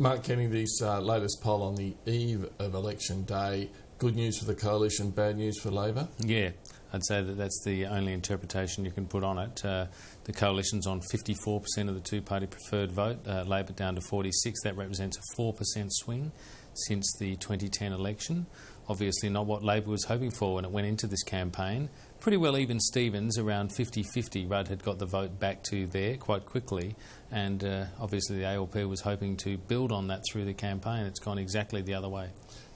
Mark Kenny, this latest poll on the eve of election day, good news for the coalition, bad news for Labor? Yeah, I'd say that that's the only interpretation you can put on it. The coalition's on 54% of the two-party preferred vote, Labor down to 46%. That represents a 4% swing since the 2010 election. Obviously not what Labor was hoping for when it went into this campaign. Pretty well even Stevens, around 50-50. Rudd had got the vote back to there quite quickly, and obviously the ALP was hoping to build on that through the campaign. It's gone exactly the other way.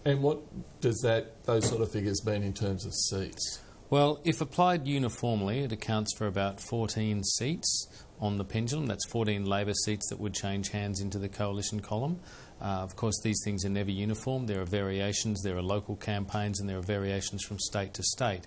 And what does those sort of figures mean in terms of seats? Well, if applied uniformly, it accounts for about 14 seats on the pendulum. That's 14 Labor seats that would change hands into the coalition column. Of course, these things are never uniform. There are variations, there are local campaigns, and there are variations from state to state.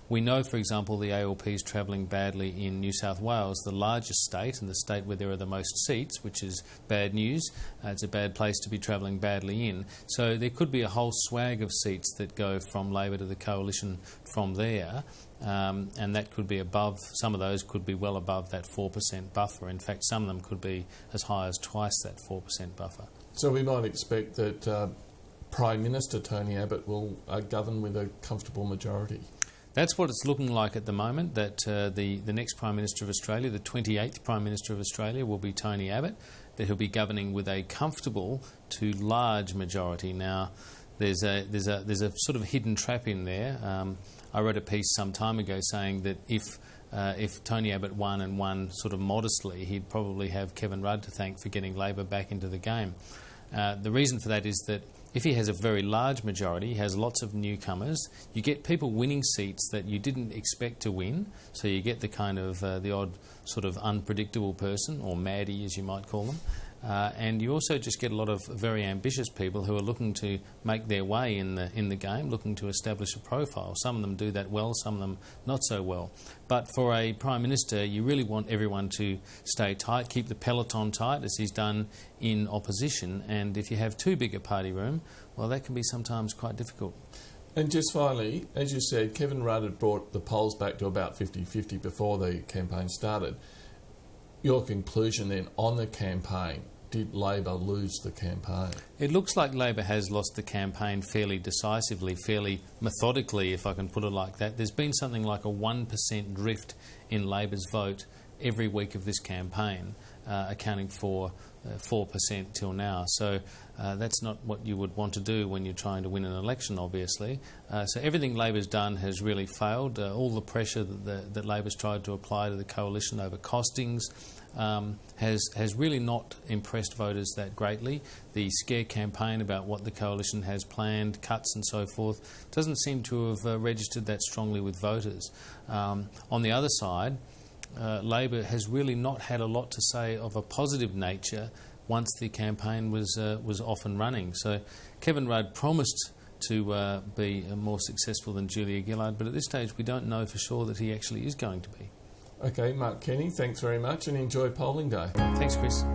We know, for example, the ALP is travelling badly in New South Wales, the largest state and the state where there are the most seats, which is bad news. It's a bad place to be travelling badly in. So there could be a whole swag of seats that go from Labor to the coalition from there. And that could be above, some of those could be well above that 4% buffer. In fact, some of them could be as high as twice that 4% buffer. So we might expect that Prime Minister Tony Abbott will govern with a comfortable majority. That's what it's looking like at the moment, that the next Prime Minister of Australia, the 28th Prime Minister of Australia, will be Tony Abbott, that he'll be governing with a comfortable to large majority. Now, there's a sort of hidden trap in there. I wrote a piece some time ago saying that if Tony Abbott won and won sort of modestly, he'd probably have Kevin Rudd to thank for getting Labor back into the game. The reason for that is that if he has a very large majority, he has lots of newcomers, you get people winning seats that you didn't expect to win, so you get the kind of the odd sort of unpredictable person, or maddie as you might call them. And you also just get a lot of very ambitious people who are looking to make their way in the game, looking to establish a profile. Some of them do that well, some of them not so well. But for a Prime Minister, you really want everyone to stay tight, keep the peloton tight, as he's done in opposition. And if you have too big a party room, well, that can be sometimes quite difficult. And just finally, as you said, Kevin Rudd had brought the polls back to about 50-50 before the campaign started. Your conclusion then on the campaign, did Labor lose the campaign? It looks like Labor has lost the campaign fairly decisively, fairly methodically, if I can put it like that. There's been something like a 1% drift in Labor's vote every week of this campaign, accounting for 4% till now. So that's not what you would want to do when you're trying to win an election, obviously. So everything Labor's done has really failed. All the pressure that Labor's tried to apply to the coalition over costings has really not impressed voters that greatly. The scare campaign about what the coalition has planned, cuts and so forth, doesn't seem to have registered that strongly with voters. On the other side, Labor has really not had a lot to say of a positive nature once the campaign was off and running. So Kevin Rudd promised to be more successful than Julia Gillard, but at this stage we don't know for sure that he actually is going to be. Okay, Mark Kenny, thanks very much and enjoy polling day. Thanks, Chris.